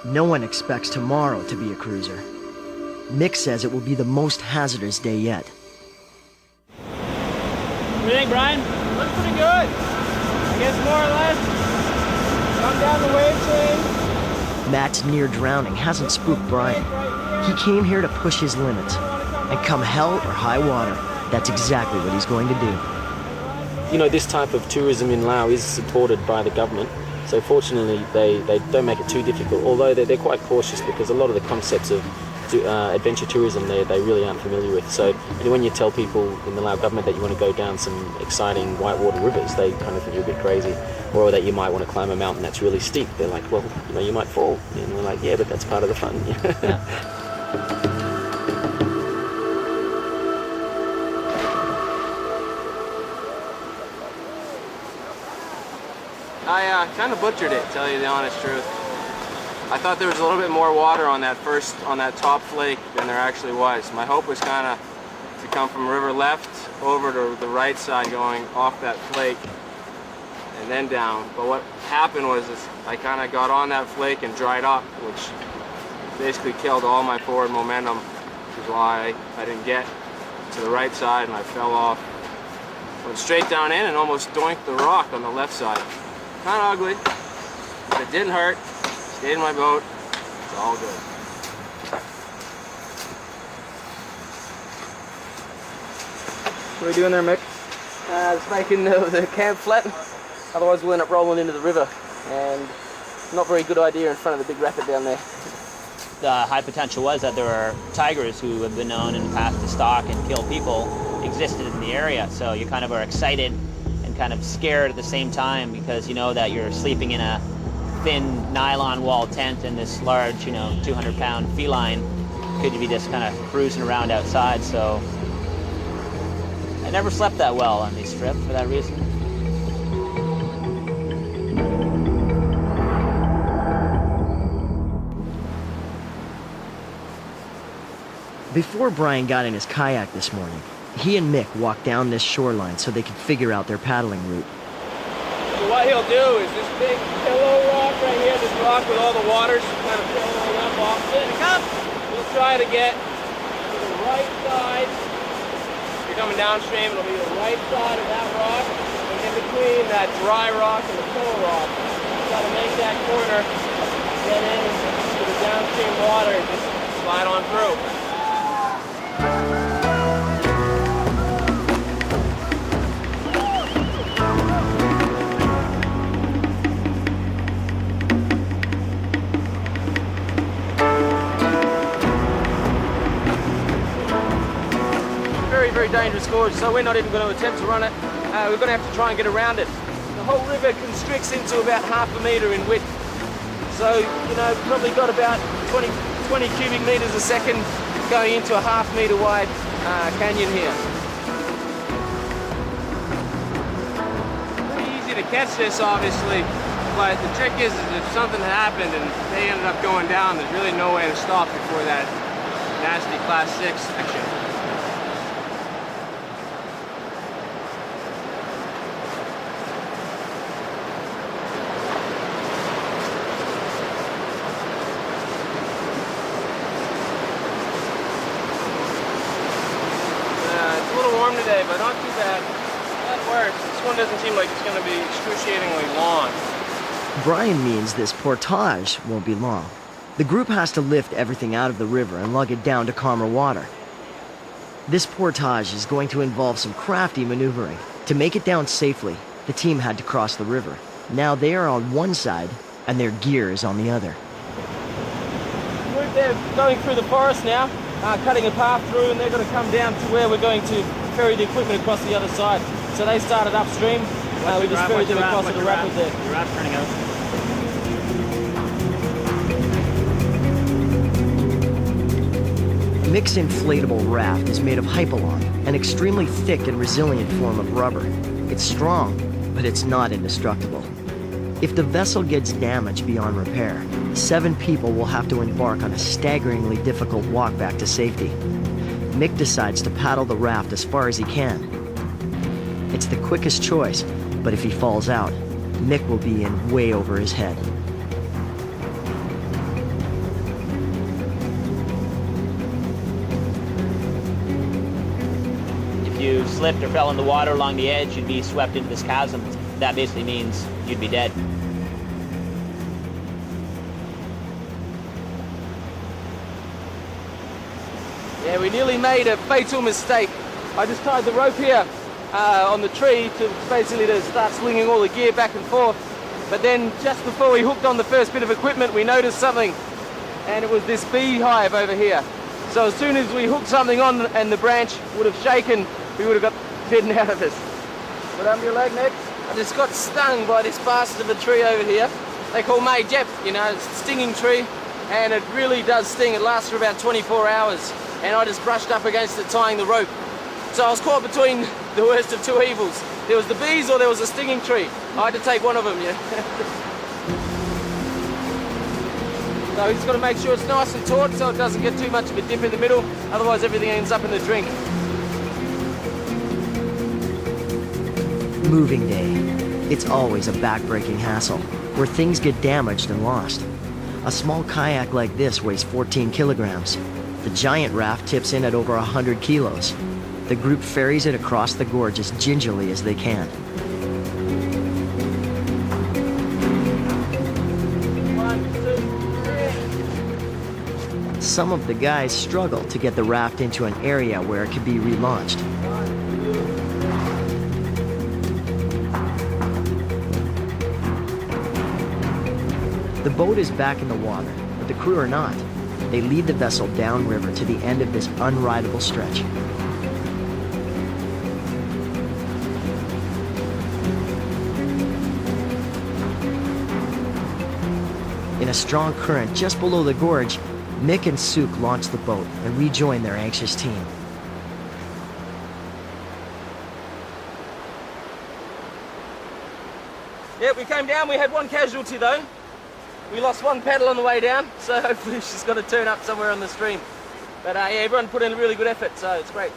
No one expects tomorrow to be a cruiser. Mick says it will be the most hazardous day yet. What do you think, Brian? Looks pretty good. I guess more or less. Come down the wave chain. Matt's near drowning hasn't spooked Brian. He came here to push his limits. And come hell or high water, that's exactly what he's going to do. You know, this type of tourism in Laos is supported by the government. So fortunately, they don't make it too difficult, although they're quite cautious because a lot of the concepts of adventure tourism they really aren't familiar with. So when you tell people in the Lao government that you want to go down some exciting whitewater rivers, they kind of think you're a bit crazy. Or that you might want to climb a mountain that's really steep. They're like, well, you know, you might fall. And we're like, yeah, but that's part of the fun. I kind of butchered it, to tell you the honest truth. I thought there was a little bit more water on that top flake than there actually was. My hope was kind of to come from river left over to the right side going off that flake and then down. But what happened was I kind of got on that flake and dried up, which basically killed all my forward momentum, which is why I didn't get to the right side and I fell off. Went straight down in and almost doinked the rock on the left side. Kind of ugly, but it didn't hurt. Stayed in my boat. It's all good. What are you doing there, Mick? Just making the camp flat. Otherwise, we'll end up rolling into the river, and not very good idea in front of the big rapid down there. The high potential was that there were tigers who have been known in the past to stalk and kill people existed in the area. So you kind of are excited and kind of scared at the same time because you know that you're sleeping in a thin nylon wall tent and this large, 200-pound feline could be just kind of cruising around outside. So I never slept that well on these trips for that reason. Before Brian got in his kayak this morning, he and Mick walked down this shoreline so they could figure out their paddling route. So what he'll do is this big pillow rock right here, this rock with all the waters kind of pillowing up off it. We'll try to get to the right side. If you're coming downstream, it'll be the right side of that rock. And in between that dry rock and the pillow rock, try to make that corner, get into the downstream water and just slide on through. Very dangerous gorge, so we're not even going to attempt to run it. We're going to have to try and get around it. The whole river constricts into about 1/2 meter in width. So, probably got about 20 cubic meters a second going into a 1/2 meter wide canyon here. Pretty easy to catch this, obviously, but the trick is if something happened and they ended up going down, there's really no way to stop before that nasty class 6 section. Today, but not too bad. That works. This one doesn't seem like it's going to be excruciatingly long. Brian means this portage won't be long. The group has to lift everything out of the river and lug it down to calmer water. This portage is going to involve some crafty maneuvering. To make it down safely, the team had to cross the river. Now they are on one side, and their gear is on the other. They're going through the forest now, cutting a path through, and they're going to come down to where we're going to ferry the equipment across the other side. So they started upstream. We just ferried them across to the rapid there. Your raft's turning out. Mick's inflatable raft is made of hypalon, an extremely thick and resilient form of rubber. It's strong, but it's not indestructible. If the vessel gets damaged beyond repair, 7 people will have to embark on a staggeringly difficult walk back to safety. Mick decides to paddle the raft as far as he can. It's the quickest choice, but if he falls out, Mick will be in way over his head. you slipped or fell in the water along the edge, you'd be swept into this chasm. That basically means you'd be dead. Yeah, we nearly made a fatal mistake. I just tied the rope here on the tree to basically to start slinging all the gear back and forth. But then just before we hooked on the first bit of equipment, we noticed something, and it was this beehive over here. So as soon as we hooked something on and the branch would have shaken, we would have got bitten out of this. Put up your leg, Nick. I just got stung by this bastard of a tree over here. They call May Jep, you know, it's a stinging tree, and it really does sting. It lasts for about 24 hours. And I just brushed up against it tying the rope. So I was caught between the worst of two evils. There was the bees or there was a stinging tree. I had to take one of them, yeah. So we just got to make sure it's nice and taut so it doesn't get too much of a dip in the middle, otherwise everything ends up in the drink. Moving day. It's always a back-breaking hassle, where things get damaged and lost. A small kayak like this weighs 14 kilograms. The giant raft tips in at over 100 kilos. The group ferries it across the gorge as gingerly as they can. Some of the guys struggle to get the raft into an area where it can be relaunched. The boat is back in the water, but the crew are not. They lead the vessel downriver to the end of this unrideable stretch. In a strong current just below the gorge, Mick and Sook launch the boat and rejoin their anxious team. Yeah, we came down, we had one casualty though. We lost one paddle on the way down, so hopefully she's got to turn up somewhere on the stream. But yeah, everyone put in a really good effort, so it's great.